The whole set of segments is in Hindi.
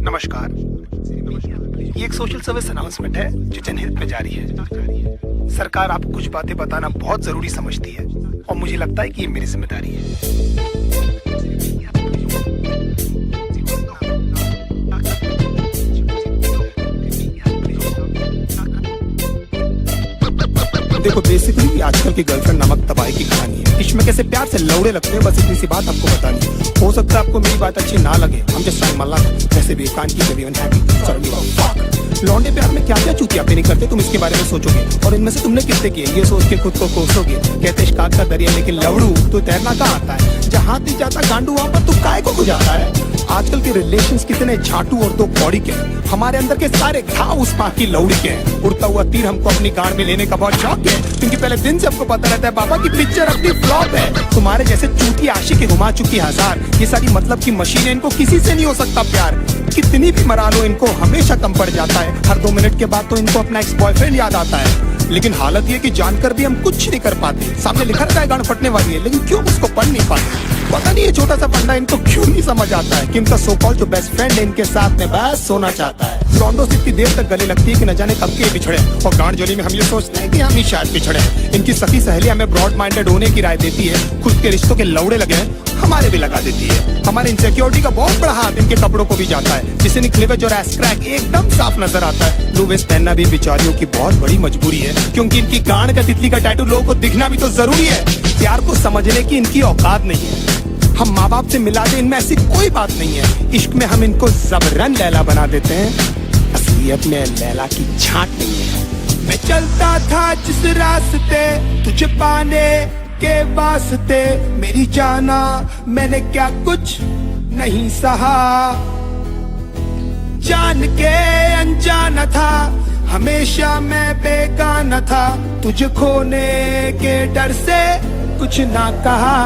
नमस्कार। ये एक सोशल सर्विस अनाउंसमेंट है जो जनहित में जारी है। सरकार आपको कुछ बातें बताना बहुत जरूरी समझती है और मुझे लगता है कि ये मेरी जिम्मेदारी है। देखो, बेसिकली आजकल की गर्लफ्रेंड नमक तबाही की कहानी है। इसमें कैसे प्यार से लौड़े लगते हैं, बस इतनी सी बात आपको बतानी है। हो सकता है आपको मेरी बात अच्छी ना लगे, हम जस्ट ट्राइंग माय लक। वैसे भी कान की कभी हैप्पी। लौंडे प्यार में क्या क्या चूतियापे नहीं करते, तुम इसके बारे में सोचोगे और इनमें से तुमने कितने किए ये सोच के खुद को कोसोगे। कहते इश्काक का दरिया लेकिन लवड़ू तो तैरना कहाँ आता है। जहाँ दी जाता गांडू वहाँ पर तू काय को गुजारता है। आजकल के रिलेशंस कितने झाटू और दो कौड़ी के। हमारे अंदर के सारे घाव उस पाक की लौड़ी के। उड़ता हुआ तीर हमको अपनी गांड में लेने का बहुत शौक है, क्योंकि पहले दिन से हमको पता रहता है बाबा की पिक्चर अपनी फ्लॉप है। तुम्हारे जैसे चूती आशिक घुमा चुकी हजार, ये सारी मतलब की मशीन है, इनको किसी से नहीं हो सकता प्यार। कितनी भी मरा लो इनको हमेशा कम पड़ जाता है। हर 2 मिनट के बाद तो इनको अपना एक्स बॉयफ्रेंड याद आता है। लेकिन हालत ये कि जानकर भी हम कुछ नहीं कर पाते। सामने लिखा रहता है गांड फटने वाली है, लेकिन क्यों उसको पढ़ नहीं पाते। पता नहीं ये छोटा सा फंडा इनको क्यों नहीं समझ आता है कि इनका सो कॉल्ड जो बेस्ट फ्रेंड है इनके साथ में बस सोना चाहता है। लौंडों से इतनी देर तक गले लगती है कि न जाने कब के बिछड़े, और गांड जोली में हम ये सोचते हैं कि हम ही शायद बिछड़े। इनकी सखी सहेली हमें ब्रॉड माइंडेड होने की राय देती है, खुद के रिश्तों के लौड़े लगे हैं हमारे भी लगा देती है। हमारे इनसिक्योरिटी का बहुत बड़ा हाथ इनके कपड़ों को भी जाता है, जिससे क्लीवेज और एस क्रैक एकदम साफ नजर आता है। लो वेस्ट पहनना भी बेचारियों की बहुत बड़ी मजबूरी है, क्योंकि इनकी गांड का तितली का टैटू लोगों को दिखना भी तो जरूरी है। प्यार को समझने की इनकी औकात नहीं है। हम माँ बाप से मिला दे, इनमें ऐसी कोई बात नहीं है। इश्क में हम इनको जबरन लैला बना देते हैं, असलियत में लैला की छांट नहीं है। मैं चलता था जिस रास्ते तुझे पाने के वास्ते, मेरी जाना मैंने क्या कुछ नहीं सहा। जान के अनजाना था, हमेशा मैं बेगाना था, तुझे खोने के डर से कुछ ना कहा।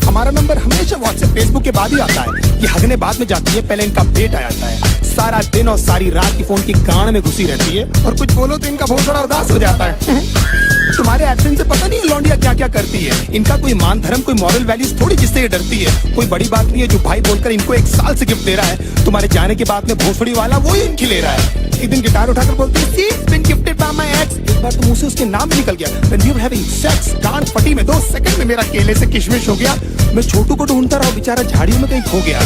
हमारा नंबर हमेशा व्हाट्सएप फेसबुक के बाद ही आता है। ये हगने बाद में जाती है, पहले इनका अपडेट आ जाता है। सारा दिन और सारी रात की फोन की गांड में घुसी रहती है, और कुछ बोलो तो इनका बहुत बड़ा उदास हो जाता है। तुम्हारे एक्शन से पता नहीं लौंडिया क्या क्या करती है। इनका कोई मान धर्म कोई मॉरल वैल्यूज थोड़ी जिससे ये डरती है। कोई बड़ी बात नहीं है जो भाई बोलकर इनको 1 साल से गिफ्ट दे रहा है। तुम्हारे जाने के बाद में भोसड़ी वाला वो ही इनकी ले रहा है। एक दिन गिटार उठाकर बोलती है, "See, it's been gifted by my ex." एक बार तो मुंह से उसके नाम भी निकल गया। When we were having sex, गांड फटी में 2 सेकंड में मेरा केले से किशमिश हो गया। मैं छोटू को ढूंढता रहा, बेचारा झाड़ियों में कहीं खो गया।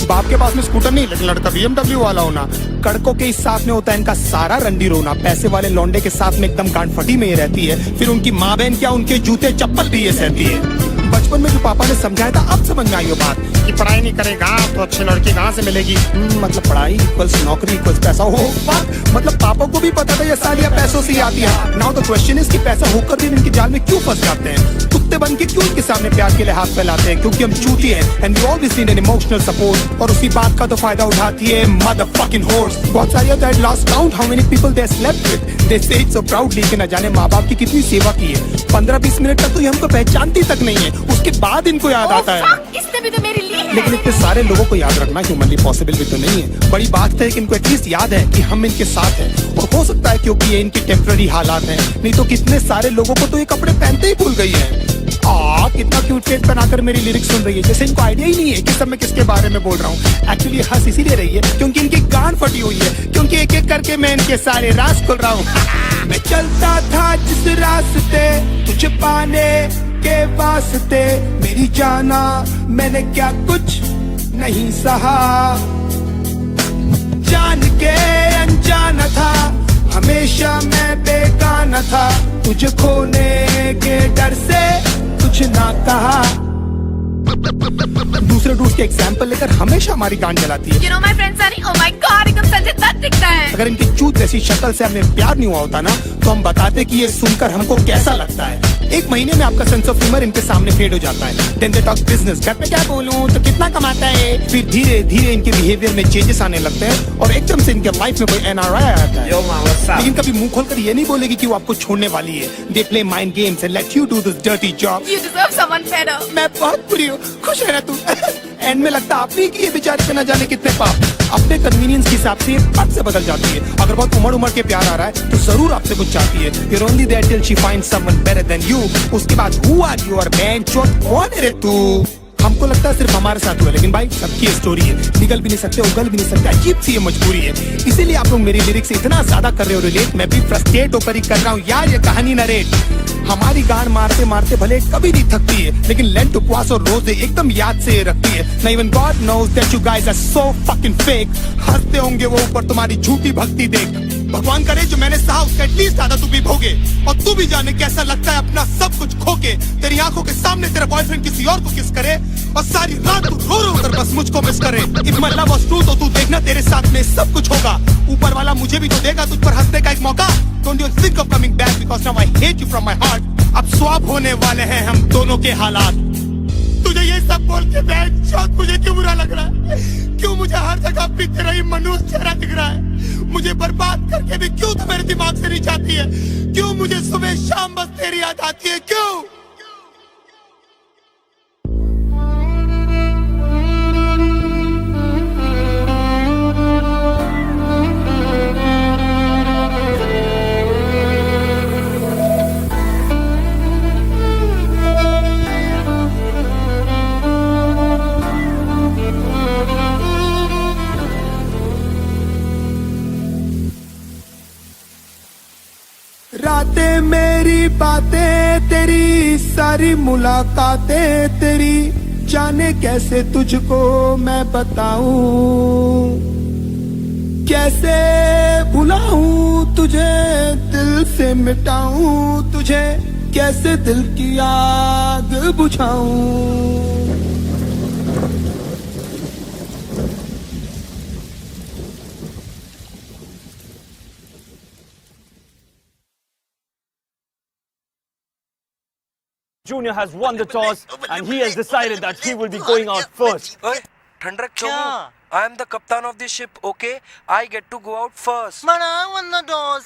बाप के पास में स्कूटर नहीं, लेकिन लड़का BMW वाला होना। कड़कों के इस साथ में होता है इनका सारा रंडी रोना। पैसे वाले लौंडे के साथ में एकदम गांड फटी में ही रहती है। फिर उनकी माँ बहन क्या, उनके जूते चप्पल भी ये सहती है। बचपन में जो पापा ने समझाया था अब समझ में आई वो बात कि पढ़ाई नहीं करेगा तो अच्छी लड़की कहाँ से मिलेगी। मतलब पढ़ाई इक्वल्स नौकरी इक्वल्स पैसा। हो मतलब पापा को भी पता था ये सालियां पैसों से आती है। नाउ द क्वेश्चन इज कि पैसा होकर भी इनके जाल में क्यों फंस जाते हैं। कुत्ते बन के क्यों इनके सामने प्यार के लिए हाथ फैलाते हैं, क्योंकि हम चूती हैं and we always need an emotional support. और उसी बात का तो फायदा उठाती है मदरफकिंग हॉर्स। बहुत सारी होता है lost count how many people they slept with, they say it so proudly कि न जाने माँ बाप की कितनी सेवा की है। 15-20 मिनट तक तो ये हमको पहचानती तक नहीं है, उसके बाद इनको याद आता है। इसने भी तो मेरे लिए लेकिन इतने सारे लोगों को याद रखना ह्यूमनली पॉसिबल भी तो नहीं है। बड़ी बात है कि इनको एटलीस्ट याद है कि हम इनके साथ हैं, और हो सकता है क्योंकि ये इनके टेम्पररी हालात हैं। नहीं तो कितने सारे लोगों को तो ये कपड़े पहनते ही भूल गई है। कितना क्यूट फेस बनाकर मेरी लिरिक्स सुन रही है, जैसे इनको आइडिया ही नहीं है कि सब मैं किसके बारे में बोल रहा हूँ। एक्चुअली हंस इसीलिए रही है क्योंकि इनकी गांड फटी हुई है, क्योंकि एक एक करके मैं इनके सारे राज खोल रहा हूँ। मैं चलता था जिस रास्ते तुझे पाने के वास्ते, मेरी जाना मैंने क्या कुछ नहीं सहा। जान के अनजाना था, हमेशा मैं बेगाना था, तुझे खोने के डर से कुछ ना कहा। दूसरे डूस के एग्जाम्पल लेकर हमेशा हमारी गांड जलाती है। You know my friend Sunny, oh my God, एकदम संजय दत्त दिखता है। अगर इनकी चूत जैसी शक्ल से हमें प्यार नहीं हुआ होता ना, तो हम बताते कि ये सुनकर हमको कैसा लगता है। 1 महीने में आपका सेंस ऑफ ह्यूमर इनके सामने फेड हो जाता है। Then they talk business, घर में क्या बोलूं तो कितना कमाता है। फिर धीरे धीरे इनके बिहेवियर में चेंजेस आने लगते हैं, और एकदम से इनके लाइफ में कोई NRI आ जाता है। लेकिन कभी मुंह खोलकर ये नहीं बोलेगी कि वो आपको छोड़ने वाली है। They play mind games and let you do this dirty job. You deserve someone better. मैं बहुत बुरी हूँ, खुश है ना तू। एंड में लगता आप ही कि ये बेचारे पे न जाने कितने पाप। अपने कन्वीनियंस के हिसाब से ये पट से बदल जाती है। अगर बहुत उमड़ के प्यार आ रहा है तो जरूर आपसे कुछ चाहती है। You're only there till she finds someone better than you. उसके बाद who are you और man चोट कौन है रे तू। हम सबको लगता है सिर्फ हमारे साथ हुआ, लेकिन भाई सबकी स्टोरी है, निकल भी नहीं सकते, उगल भी नहीं सकते, अजीब सी ये मजबूरी है। इसीलिए आप लोग मेरी लिरिक्स से इतना ज्यादा कर रहे हो रिलेट, मैं भी फ्रस्ट्रेट होकर ही कर रहा हूँ यार ये कहानी नरेट। हमारी गान मारते मारते भले कभी नहीं थकती है, लेकिन लेंट उपवास और रोजे एकदम याद से रखती है। ना even God knows that you guys are so fucking fake. हंसते होंगे वो ऊपर तुम्हारी झूठी भक्ति देख। भगवान करे जो मैंने सहा उसका एटलीस्ट आधा तू भी भोगे, और तू भी जाने कैसा लगता है अपना सब कुछ खोके। तेरी आंखों के सामने तेरा बॉयफ्रेंड किसी और को किस करे, और सारी रात तू रो रो कर बस मुझको मिस करे। If my love was true तो तू देखना तेरे साथ में सब कुछ होगा। ऊपर वाला मुझे भी तो देगा तुझ पर हंसने का एक मौका। Don't you think of coming back because now I hate you from my heart. अब स्वैप होने वाले हैं हम दोनों के हालात। तुझे ये सब बोल के बेंचौत मुझे क्यों बुरा लग रहा है? क्यों मुझे हर जगह अपनी तेरा ही मनुष्य चेहरा दिख रहा है? मुझे बर्बाद करके भी क्यों तू मेरे दिमाग से नहीं जाती है? क्यों मुझे सुबह शाम बस तेरी याद आती है? क्यों? रातें मेरी बातें तेरी, सारी मुलाकातें तेरी, जाने कैसे तुझको मैं बताऊं, कैसे भुलाऊं तुझे, दिल से मिटाऊं तुझे, कैसे दिल की आग बुझाऊं। Junior has won the toss and he has decided that he will be going out first. ओए ठंड रख क्यों? I am the captain of the ship, okay? I get to go out first. But I won the toss.